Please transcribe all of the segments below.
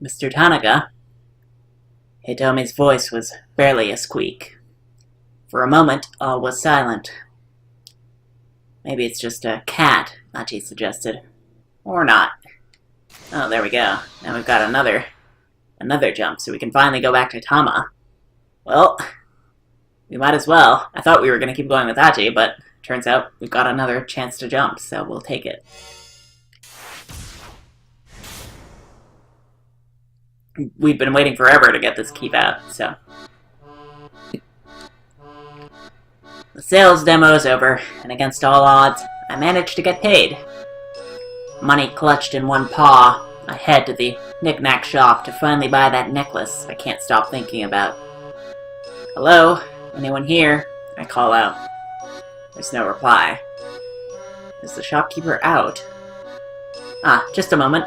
Mr. Tanaka? Hitomi's voice was barely a squeak. For a moment, all was silent. Maybe it's just a cat, Achi suggested. Or not. Oh, there we go. Now we've got another jump, so we can finally go back to Tama. Well, we might as well. I thought we were going to keep going with Achi, but turns out we've got another chance to jump, so we'll take it. We've been waiting forever to get this keep out, so... The sales demo is over, and against all odds, I managed to get paid. Money clutched in one paw, I head to the knick-knack shop to finally buy that necklace I can't stop thinking about. Hello? Anyone here? I call out. There's no reply. Is the shopkeeper out? Ah, just a moment.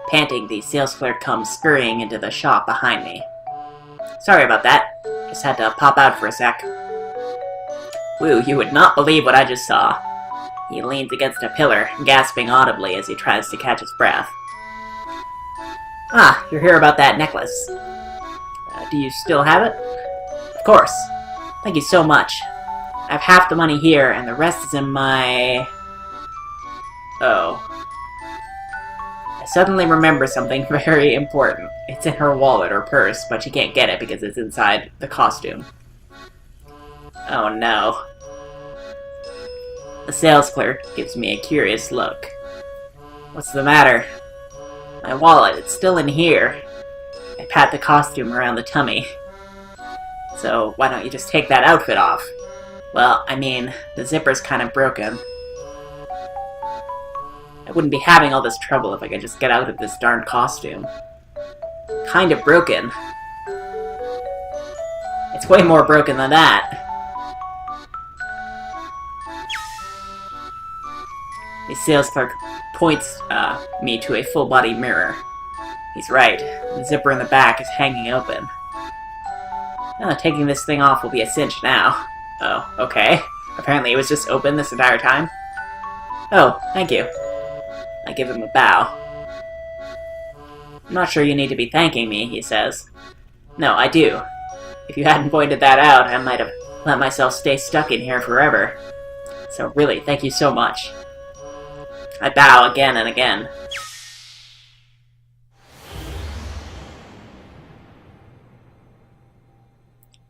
Panting, the sales clerk comes scurrying into the shop behind me. Sorry about that. Just had to pop out for a sec. Woo, you would not believe what I just saw. He leans against a pillar, gasping audibly as he tries to catch his breath. Ah, you're here about that necklace. Do you still have it? Of course. Thank you so much. I have half the money here, and the rest is in my... Oh. I suddenly remember something very important. It's in her wallet or purse, but she can't get it because it's inside the costume. Oh no. The sales clerk gives me a curious look. What's the matter? My wallet, it's still in here. I pat the costume around the tummy. So why don't you just take that outfit off? Well, I mean, the zipper's kind of broken. I wouldn't be having all this trouble if I could just get out of this darn costume. Kind of broken. It's way more broken than that. The sales clerk points me to a full-body mirror. He's right. The zipper in the back is hanging open. Taking this thing off will be a cinch now. Oh, okay. Apparently it was just open this entire time. Oh, thank you. I give him a bow. I'm not sure you need to be thanking me, he says. No, I do. If you hadn't pointed that out, I might have let myself stay stuck in here forever. So really, thank you so much. I bow again and again.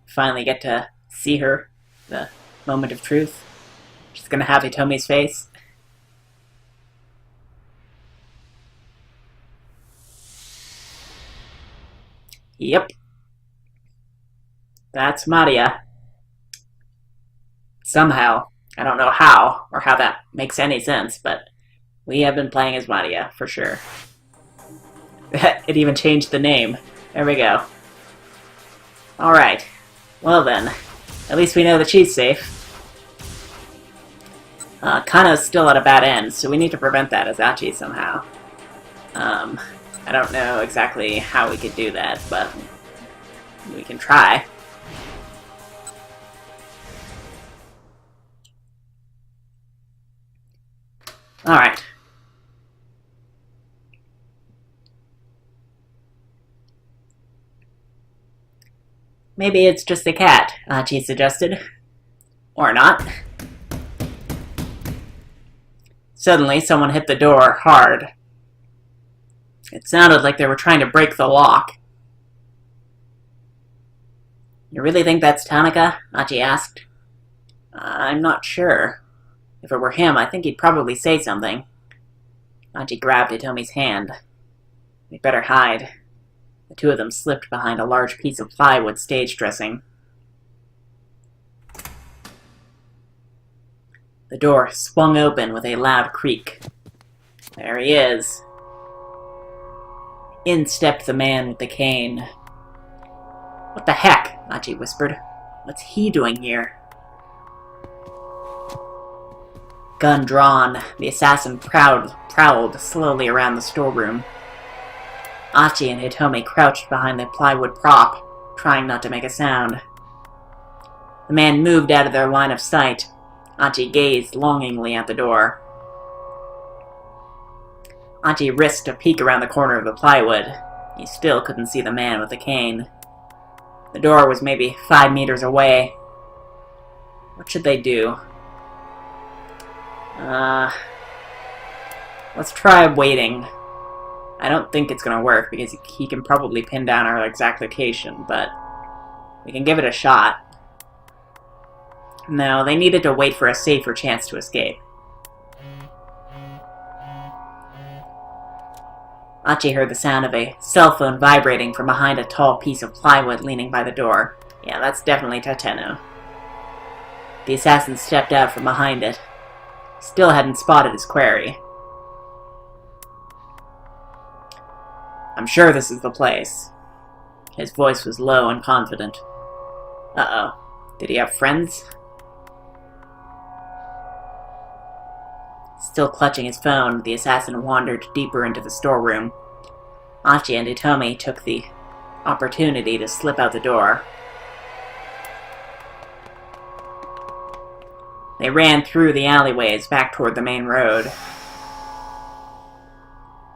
Finally get to see her, the moment of truth. She's gonna have Hitomi's face. Yep. That's Maria. Somehow. I don't know how, or how that makes any sense, but we have been playing as Maria, for sure. It even changed the name. There we go. Alright. Well then. At least we know that she's safe. Kana's still at a bad end, so we need to prevent that as Achi somehow. I don't know exactly how we could do that, but we can try. Alright. Maybe it's just a cat, Achi suggested. Or not. Suddenly, someone hit the door hard. It sounded like they were trying to break the lock. You really think that's Tanaka? Achi asked. I'm not sure. If it were him, I think he'd probably say something. Achi grabbed Hitomi's hand. We'd better hide. The two of them slipped behind a large piece of plywood stage dressing. The door swung open with a loud creak. There he is. In stepped the man with the cane. What the heck? Achi whispered. What's he doing here? Gun drawn, the assassin prowled slowly around the storeroom. Achi and Hitomi crouched behind the plywood prop, trying not to make a sound. The man moved out of their line of sight. Achi gazed longingly at the door. Achi risked a peek around the corner of the plywood. He still couldn't see the man with the cane. The door was maybe 5 meters away. What should they do? Let's try waiting. I don't think it's gonna work, because he can probably pin down our exact location, but we can give it a shot. No, they needed to wait for a safer chance to escape. Achi heard the sound of a cell phone vibrating from behind a tall piece of plywood leaning by the door. Yeah, that's definitely Tateno. The assassin stepped out from behind it. Still hadn't spotted his quarry. I'm sure this is the place. His voice was low and confident. Uh-oh. Did he have friends? Still clutching his phone, the assassin wandered deeper into the storeroom. Achi and Itomi took the opportunity to slip out the door. They ran through the alleyways back toward the main road.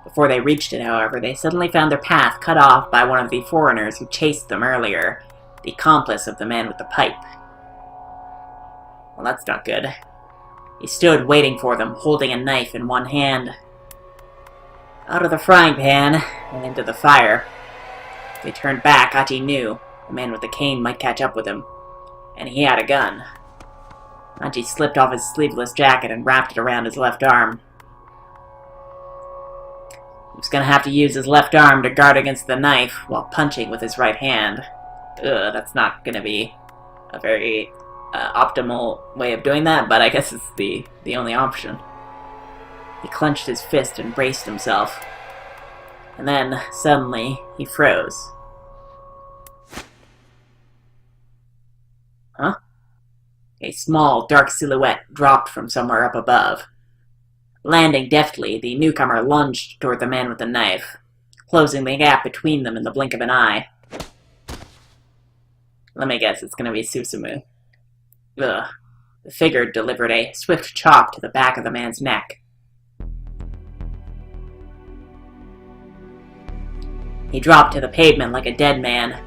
Before they reached it, however, they suddenly found their path cut off by one of the foreigners who chased them earlier, the accomplice of the man with the pipe. Well, that's not good. He stood waiting for them, holding a knife in one hand. Out of the frying pan and into the fire. If they turned back, Achi knew the man with the cane might catch up with him, and he had a gun. Achi slipped off his sleeveless jacket and wrapped it around his left arm. He was going to have to use his left arm to guard against the knife while punching with his right hand. Ugh, that's not going to be a very optimal way of doing that, but I guess it's the only option. He clenched his fist and braced himself. And then, suddenly, he froze. Huh? A small, dark silhouette dropped from somewhere up above. Landing deftly, the newcomer lunged toward the man with the knife, closing the gap between them in the blink of an eye. Let me guess, it's gonna be Susumu. Ugh. The figure delivered a swift chop to the back of the man's neck. He dropped to the pavement like a dead man,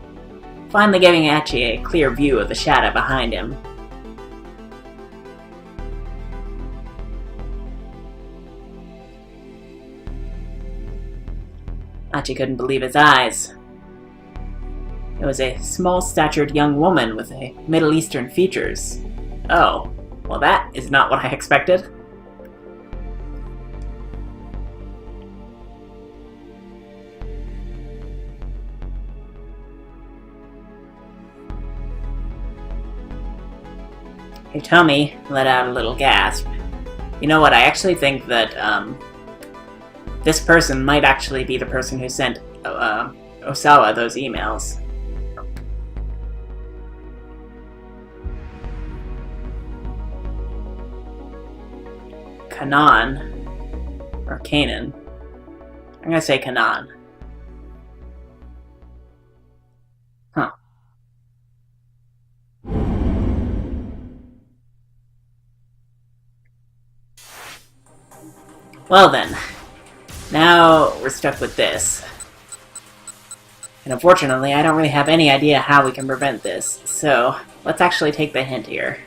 finally giving Achi a clear view of the shadow behind him. Achi couldn't believe his eyes. It was a small-statured young woman with Middle Eastern features. Oh, well that is not what I expected. Hitomi let out a little gasp. You know what, I actually think that, this person might actually be the person who sent Osawa those emails. Kanan, or Kanan. I'm gonna say Kanan. Huh. Well then, now we're stuck with this. And unfortunately, I don't really have any idea how we can prevent this, so let's actually take the hint here.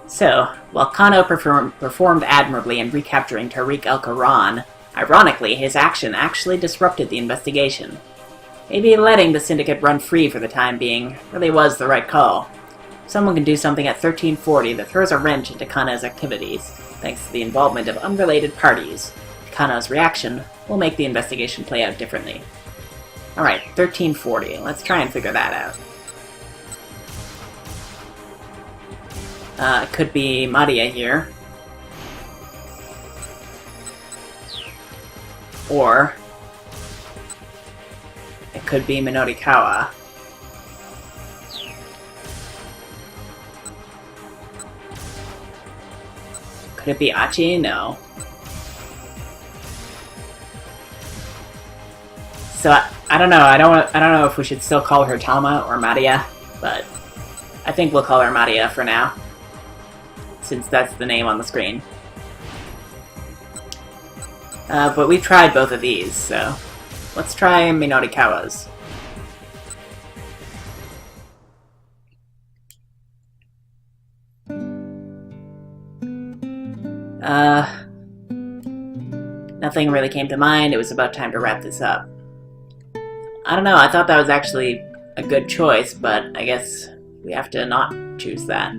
So, while Kano performed admirably in recapturing Tariq El-Quran, ironically, his action actually disrupted the investigation. Maybe letting the Syndicate run free for the time being really was the right call. Someone can do something at 1340 that throws a wrench into Kano's activities, thanks to the involvement of unrelated parties. Kano's reaction will make the investigation play out differently. Alright, 1340. Let's try and figure that out. It could be Maria here. Or it could be Minorikawa. Could it be Achi? No. So I don't know. I don't know if we should still call her Tama or Maria, but I think we'll call her Maria for now, since that's the name on the screen. But we've tried both of these, so let's try Minorikawa's. Nothing really came to mind. It was about time to wrap this up. I don't know, I thought that was actually a good choice, but I guess we have to not choose that.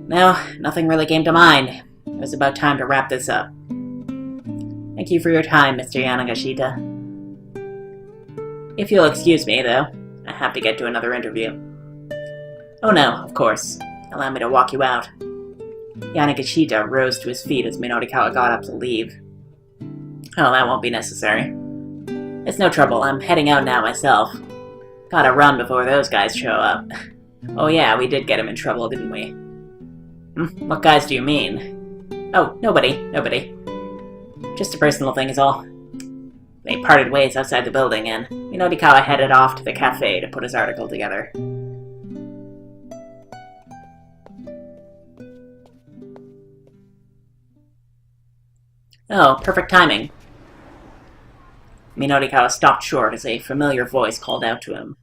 No, nothing really came to mind. It was about time to wrap this up. Thank you for your time, Mr. Yanagashita. If you'll excuse me, though, I have to get to another interview. Oh no, of course. Allow me to walk you out. Yanagashita rose to his feet as Minorikawa got up to leave. Oh, that won't be necessary. It's no trouble, I'm heading out now myself. Gotta run before those guys show up. Oh yeah, we did get him in trouble, didn't we? What guys do you mean? Oh, nobody. Just a personal thing is all. They parted ways outside the building, and Minorikawa headed off to the cafe to put his article together. Oh, perfect timing. Minorikawa stopped short as a familiar voice called out to him.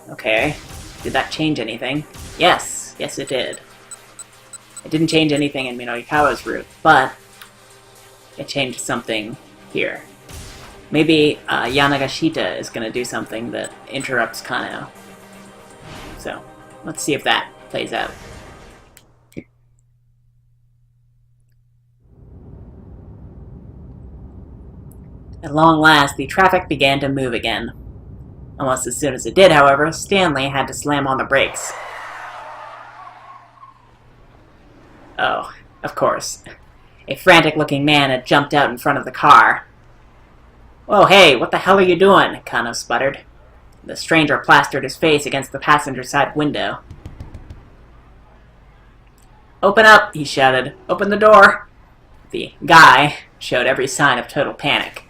Okay, did that change anything? Yes it did. It didn't change anything in Minorikawa's route, but it changed something here. Maybe Yanagashita is going to do something that interrupts Kano. So, let's see if that plays out. At long last, the traffic began to move again. Almost as soon as it did, however, Stanley had to slam on the brakes. Oh, of course. A frantic-looking man had jumped out in front of the car. "Whoa, hey, what the hell are you doing?" Kano sputtered. The stranger plastered his face against the passenger side window. "Open up," he shouted. "Open the door." The guy showed every sign of total panic.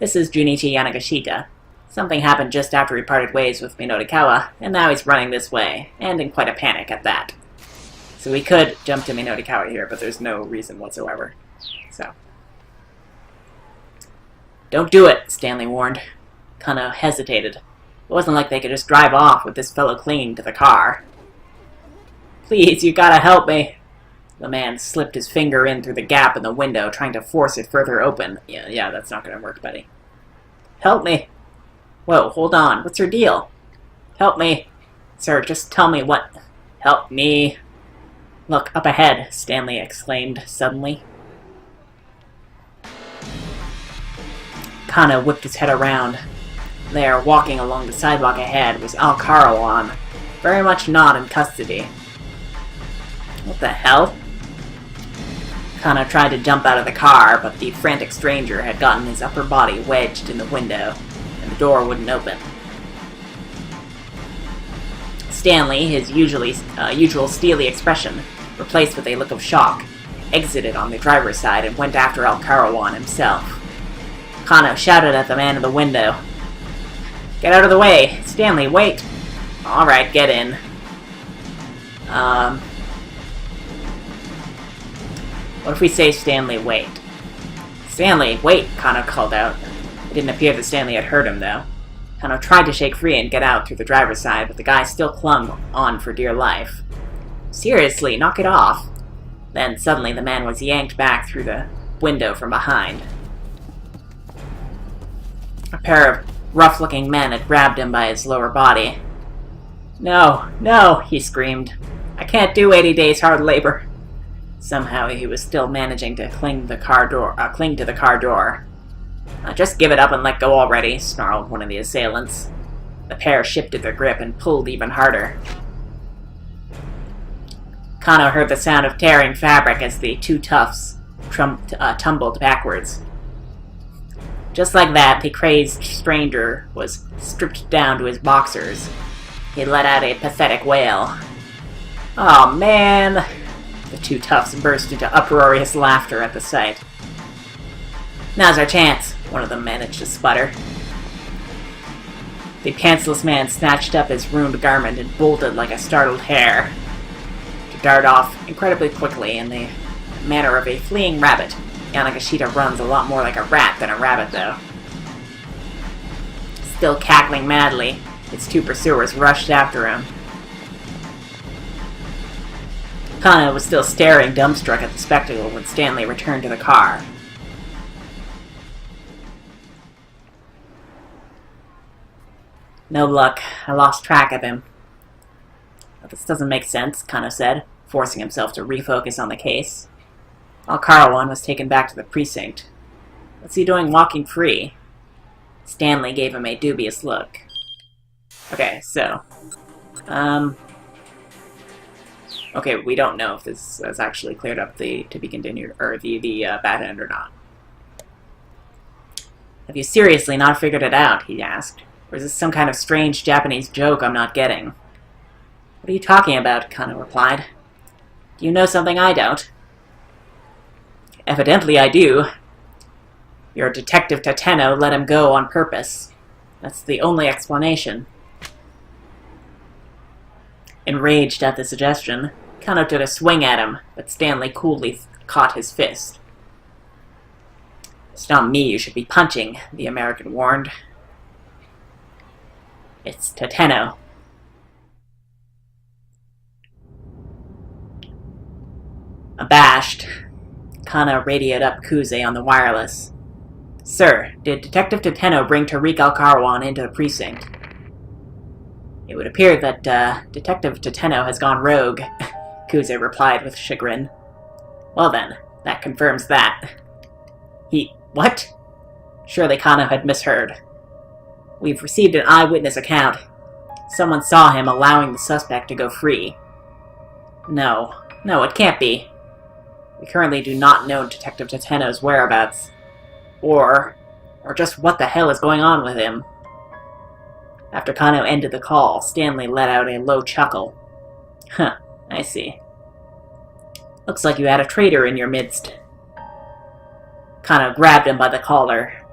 "This is Junichi Yanagashita. Something happened just after he parted ways with Minorikawa, and now he's running this way, and in quite a panic at that." So we could jump to Minorikawa here, but there's no reason whatsoever. So. "Don't do it," Stanley warned. Kano hesitated. It wasn't like they could just drive off with this fellow clinging to the car. "Please, you gotta help me." The man slipped his finger in through the gap in the window, trying to force it further open. Yeah, that's not gonna work, buddy. "Help me." "Whoa, hold on. What's your deal?" "Help me." "Sir, just tell me what..." "Help me." "Look, up ahead," Stanley exclaimed suddenly. Kano whipped his head around. There, walking along the sidewalk ahead, was Al-Karawan, very much not in custody. What the hell? Kano tried to jump out of the car, but the frantic stranger had gotten his upper body wedged in the window, and the door wouldn't open. Stanley, his usual steely expression, replaced with a look of shock, exited on the driver's side and went after Al-Karawan himself. Kano shouted at the man in the window. "Get out of the way! Stanley, wait!" "Alright, get in." What if we say Stanley, wait? "Stanley, wait!" Kano called out. It didn't appear that Stanley had heard him, though. Kano tried to shake free and get out through the driver's side, but the guy still clung on for dear life. "Seriously, knock it off!" Then, suddenly, the man was yanked back through the window from behind. A pair of rough-looking men had grabbed him by his lower body. "No, no!" he screamed. "I can't do 80 days hard labor." Somehow he was still managing to cling to the car door. Just give it up and let go already," snarled one of the assailants. The pair shifted their grip and pulled even harder. Kano heard the sound of tearing fabric as the two toughs tumbled backwards. Just like that, the crazed stranger was stripped down to his boxers. He let out a pathetic wail. "Oh man!" The two toughs burst into uproarious laughter at the sight. "Now's our chance," one of them managed to sputter. The pantsless man snatched up his ruined garment and bolted like a startled hare, to dart off incredibly quickly in the manner of a fleeing rabbit, Yanagashita runs a lot more like a rat than a rabbit, though. Still cackling madly, its two pursuers rushed after him. Kano was still staring dumbstruck at the spectacle when Stanley returned to the car. No luck. I lost track of him. This doesn't make sense, Kano said, forcing himself to refocus on the case. Al-Karawan was taken back to the precinct. What's he doing walking free? Stanley gave him a dubious look. Okay, so... Okay, we don't know if this has actually cleared up the to be continued, or the bad end or not. Have you seriously not figured it out? He asked. Or is this some kind of strange Japanese joke I'm not getting? What are you talking about? Kano replied. Do you know something I don't? Evidently I do. Your detective Tateno let him go on purpose. That's the only explanation. Enraged at the suggestion, Kano took a swing at him, but Stanley coolly caught his fist. It's not me you should be punching, the American warned. It's Tateno. Abashed, Kano radioed up Kuze on the wireless. Sir, did Detective Tateno bring Tariq Al-Karawan into the precinct? It would appear that, Detective Tateno has gone rogue, Kuze replied with chagrin. Well then, that confirms that. What? Surely Kano had misheard. We've received an eyewitness account. Someone saw him allowing the suspect to go free. No, it can't be. We currently do not know Detective Tateno's whereabouts. Or just what the hell is going on with him. After Kano ended the call, Stanley let out a low chuckle. Huh, I see. Looks like you had a traitor in your midst. Kano grabbed him by the collar.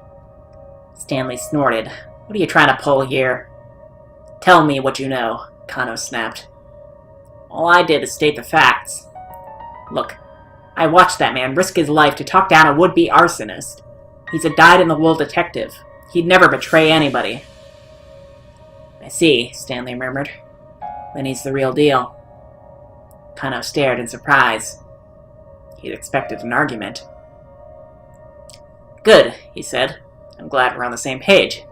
Stanley snorted. What are you trying to pull here? Tell me what you know, Kano snapped. All I did is state the facts. Look, I watched that man risk his life to talk down a would-be arsonist. He's a dyed-in-the-wool detective. He'd never betray anybody. I see, Stanley murmured. Then he's the real deal. Kano stared in surprise. He'd expected an argument. Good, he said. I'm glad we're on the same page.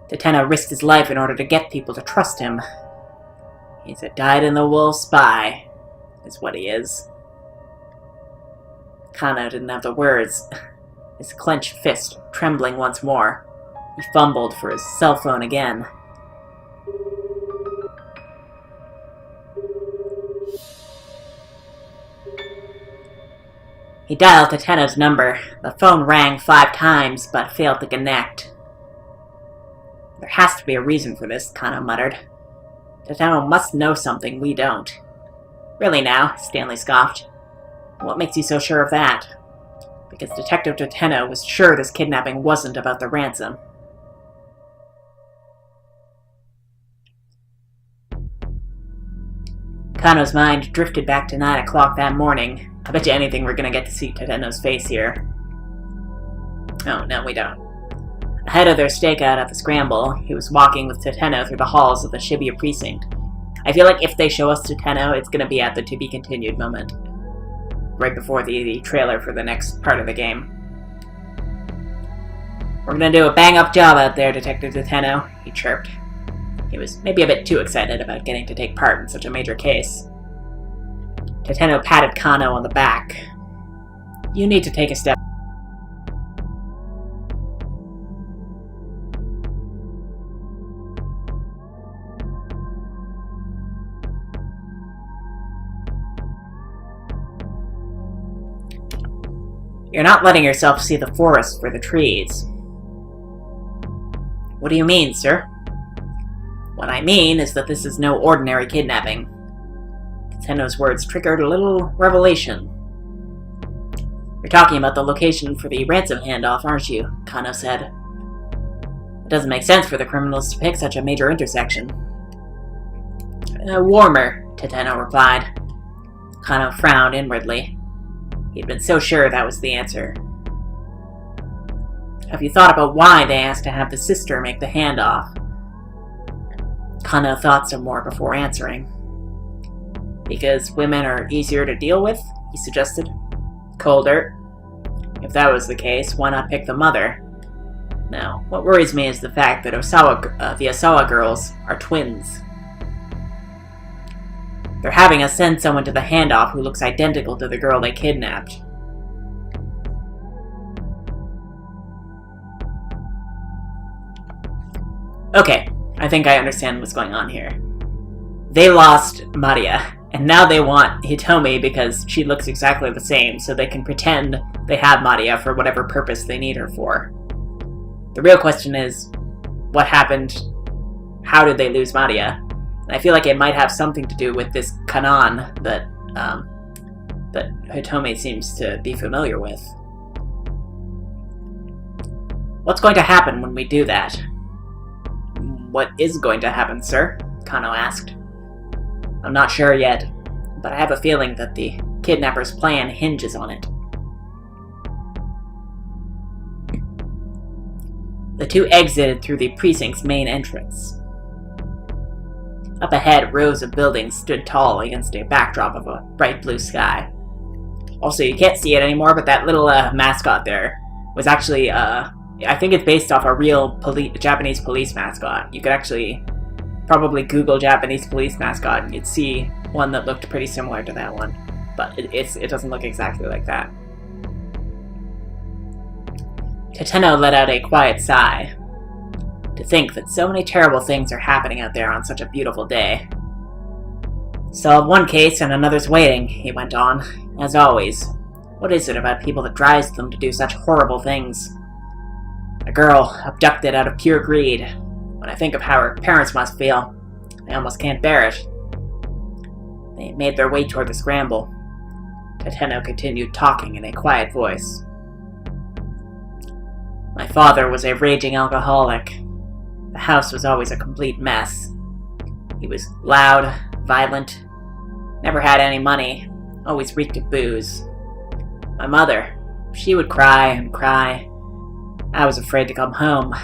Tateno risked his life in order to get people to trust him. He's a dyed-in-the-wool spy, is what he is. Kano didn't have the words. His clenched fist trembling once more. He fumbled for his cell phone again. He dialed Tateno's number. The phone rang 5 times, but failed to connect. There has to be a reason for this, Kano muttered. Tateno must know something we don't. Really now, Stanley scoffed. What makes you so sure of that? Because Detective Tateno was sure this kidnapping wasn't about the ransom. Kano's mind drifted back to 9 o'clock that morning. I bet you anything we're gonna get to see Tateno's face here. Oh, no, we don't. Ahead of their stakeout at the Scramble, he was walking with Tateno through the halls of the Shibuya precinct. I feel like if they show us Tateno, it's gonna be at the to-be-continued moment. Right before the trailer for the next part of the game. We're gonna do a bang-up job out there, Detective Tateno, he chirped. He was maybe a bit too excited about getting to take part in such a major case. Tateno patted Kano on the back. You need to take a step. You're not letting yourself see the forest for the trees. What do you mean, sir? What I mean is that this is no ordinary kidnapping. Tateno's words triggered a little revelation. You're talking about the location for the ransom handoff, aren't you? Kano said. It doesn't make sense for the criminals to pick such a major intersection. Warmer, Tateno replied. Kano frowned inwardly. He'd been so sure that was the answer. Have you thought about why they asked to have the sister make the handoff? Kano thought some more before answering. Because women are easier to deal with, he suggested. Colder. If that was the case, why not pick the mother? Now, what worries me is the fact that the Osawa girls are twins. They're having us send someone to the handoff who looks identical to the girl they kidnapped. Okay, I think I understand what's going on here. They lost Maria, and now they want Hitomi because she looks exactly the same, so they can pretend they have Maria for whatever purpose they need her for. The real question is, what happened? How did they lose Maria? And I feel like it might have something to do with this kanon that Hitomi seems to be familiar with. What's going to happen when we do that? What is going to happen, sir? Kano asked. I'm not sure yet, but I have a feeling that the kidnapper's plan hinges on it. The two exited through the precinct's main entrance. Up ahead, rows of buildings stood tall against a backdrop of a bright blue sky. Also, you can't see it anymore, but that little mascot there was actually, I think it's based off a real Japanese police mascot. You could actually probably Google Japanese police mascot and you'd see one that looked pretty similar to that one. But it doesn't look exactly like that. Tateno let out a quiet sigh. To think that so many terrible things are happening out there on such a beautiful day. Solve one case and another's waiting, he went on. As always, what is it about people that drives them to do such horrible things? A girl abducted out of pure greed. When I think of how her parents must feel, I almost can't bear it. They made their way toward the scramble. Tateno continued talking in a quiet voice. My father was a raging alcoholic. The house was always a complete mess. He was loud, violent, never had any money, always reeked of booze. My mother, she would cry and cry. I was afraid to come home.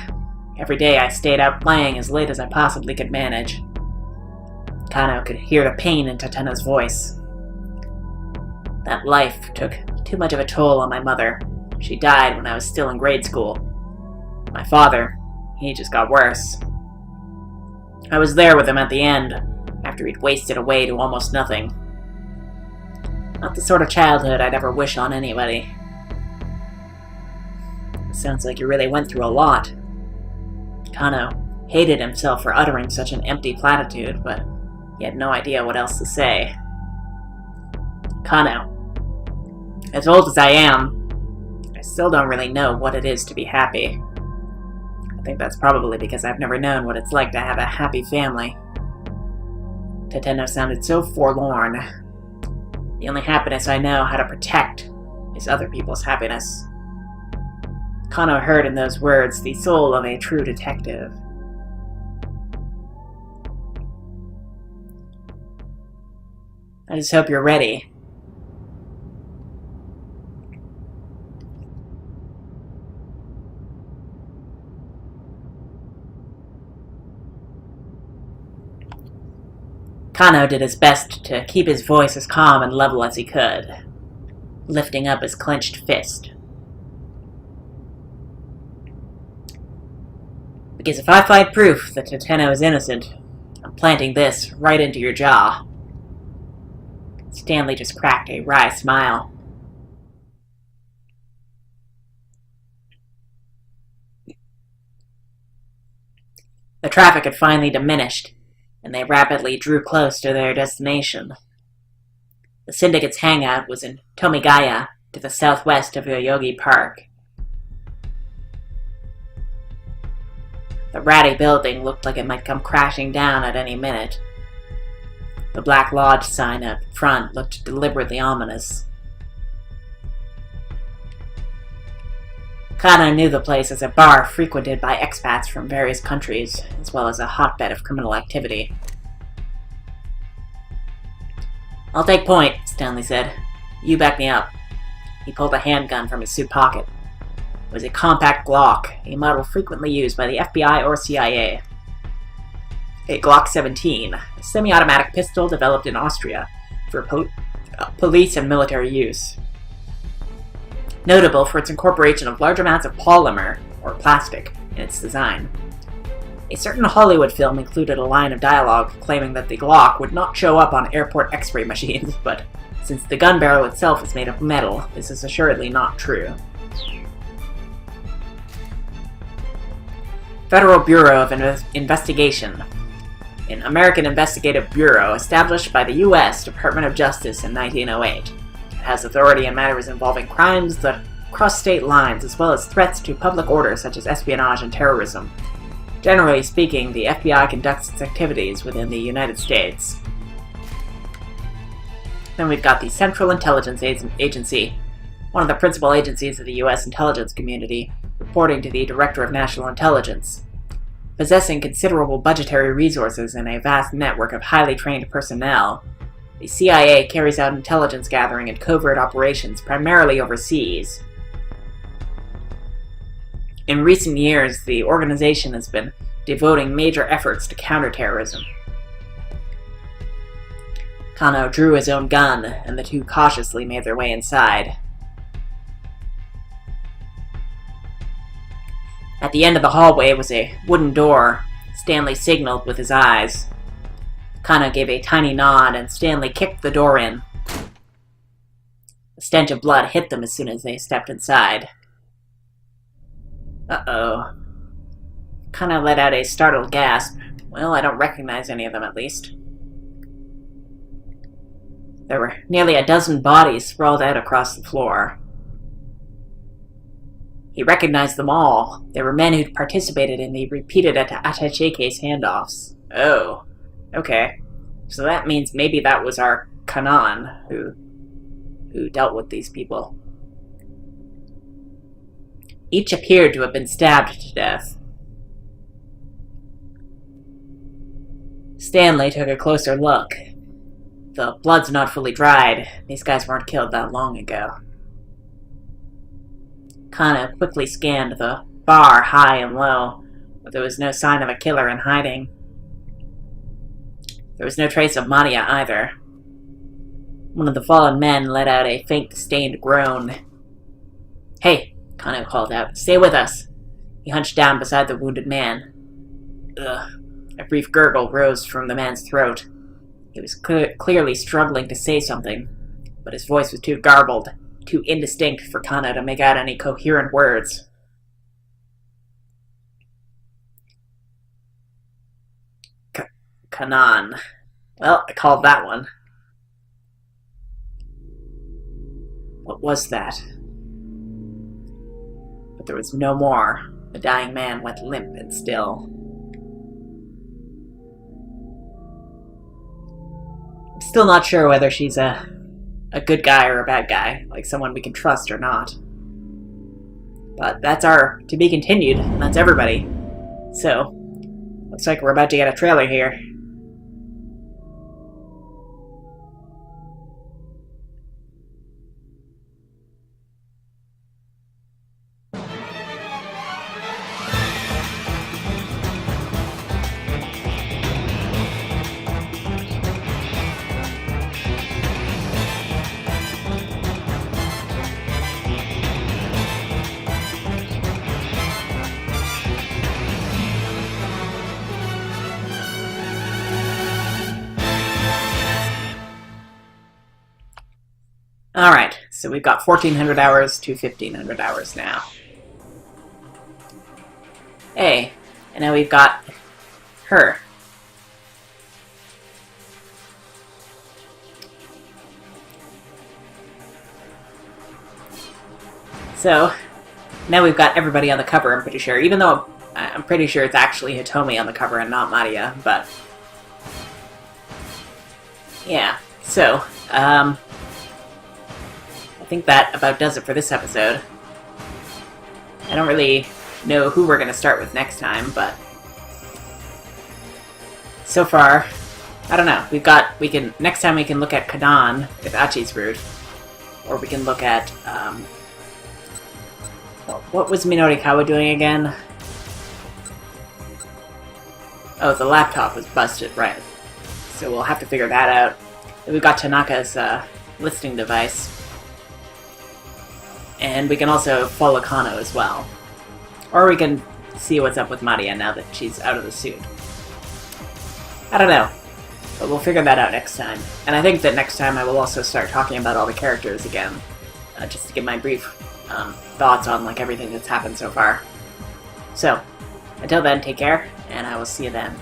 Every day I stayed out playing as late as I possibly could manage. Kano could hear the pain in Tateno's voice. That life took too much of a toll on my mother. She died when I was still in grade school. My father, he just got worse. I was there with him at the end, after he'd wasted away to almost nothing. Not the sort of childhood I'd ever wish on anybody. Sounds like you really went through a lot. Kano hated himself for uttering such an empty platitude, but he had no idea what else to say. Kano, as old as I am, I still don't really know what it is to be happy. I think that's probably because I've never known what it's like to have a happy family. Tateno sounded so forlorn. The only happiness I know how to protect is other people's happiness. Kano heard in those words the soul of a true detective. I just hope you're ready. Kano did his best to keep his voice as calm and level as he could, lifting up his clenched fist. Because if I find proof that Tateno is innocent, I'm planting this right into your jaw. Stanley just cracked a wry smile. The traffic had finally diminished, and they rapidly drew close to their destination. The syndicate's hangout was in Tomigaya, to the southwest of Yoyogi Park. The ratty building looked like it might come crashing down at any minute. The Black Lodge sign up front looked deliberately ominous. Kano knew the place as a bar frequented by expats from various countries, as well as a hotbed of criminal activity. "I'll take point," Stanley said. "You back me up." He pulled a handgun from his suit pocket. It was a compact Glock, a model frequently used by the FBI or CIA. A Glock 17, a semi-automatic pistol developed in Austria for police and military use. Notable for its incorporation of large amounts of polymer, or plastic, in its design. A certain Hollywood film included a line of dialogue claiming that the Glock would not show up on airport x-ray machines, but since the gun barrel itself is made of metal, this is assuredly not true. Federal Bureau of Investigation, an American investigative bureau established by the U.S. Department of Justice in 1908. It has authority in matters involving crimes that cross state lines, as well as threats to public order such as espionage and terrorism. Generally speaking, the FBI conducts its activities within the United States. Then we've got the Central Intelligence Agency, one of the principal agencies of the U.S. intelligence community, reporting to the Director of National Intelligence. Possessing considerable budgetary resources and a vast network of highly trained personnel, the CIA carries out intelligence gathering and covert operations primarily overseas. In recent years, the organization has been devoting major efforts to counterterrorism. Kano drew his own gun, and the two cautiously made their way inside. At the end of the hallway was a wooden door. Stanley signaled with his eyes. Kano gave a tiny nod, and Stanley kicked the door in. The stench of blood hit them as soon as they stepped inside. Uh-oh. Kano let out a startled gasp. Well, I don't recognize any of them, at least. There were nearly a dozen bodies sprawled out across the floor. He recognized them all. They were men who'd participated in the repeated attaché case handoffs. Oh, okay. So that means maybe that was our Kanan who dealt with these people. Each appeared to have been stabbed to death. Stanley took a closer look. The blood's not fully dried. These guys weren't killed that long ago. Kano quickly scanned the bar high and low, but there was no sign of a killer in hiding. There was no trace of Maria either. One of the fallen men let out a faint, disdained groan. "Hey," Kano called out, "stay with us." He hunched down beside the wounded man. Ugh. A brief gurgle rose from the man's throat. He was clearly struggling to say something, but his voice was too garbled, too indistinct for Kano to make out any coherent words. Kanan. Well, I called that one. What was that? But there was no more. The dying man went limp and still. I'm still not sure whether she's a good guy or a bad guy, like someone we can trust or not. But that's our to be continued, and that's everybody. So, looks like we're about to get a trailer here. Alright, so we've got 1,400 hours to 1,500 hours now. Hey, and now we've got her. So, now we've got everybody on the cover, I'm pretty sure. Even though I'm pretty sure it's actually Hitomi on the cover and not Maria, but... yeah, so, I think that about does it for this episode. I don't really know who we're going to start with next time, but so far, I don't know. Next time we can look at Kanan with Achi's route. Or we can look at, what was Minorikawa doing again? Oh, the laptop was busted, right. So we'll have to figure that out. Then we've got Tanaka's listening device. And we can also follow Kano as well. Or we can see what's up with Maria now that she's out of the suit. I don't know. But we'll figure that out next time. And I think that next time I will also start talking about all the characters again. Just to give my brief thoughts on like everything that's happened so far. So, until then, take care, and I will see you then.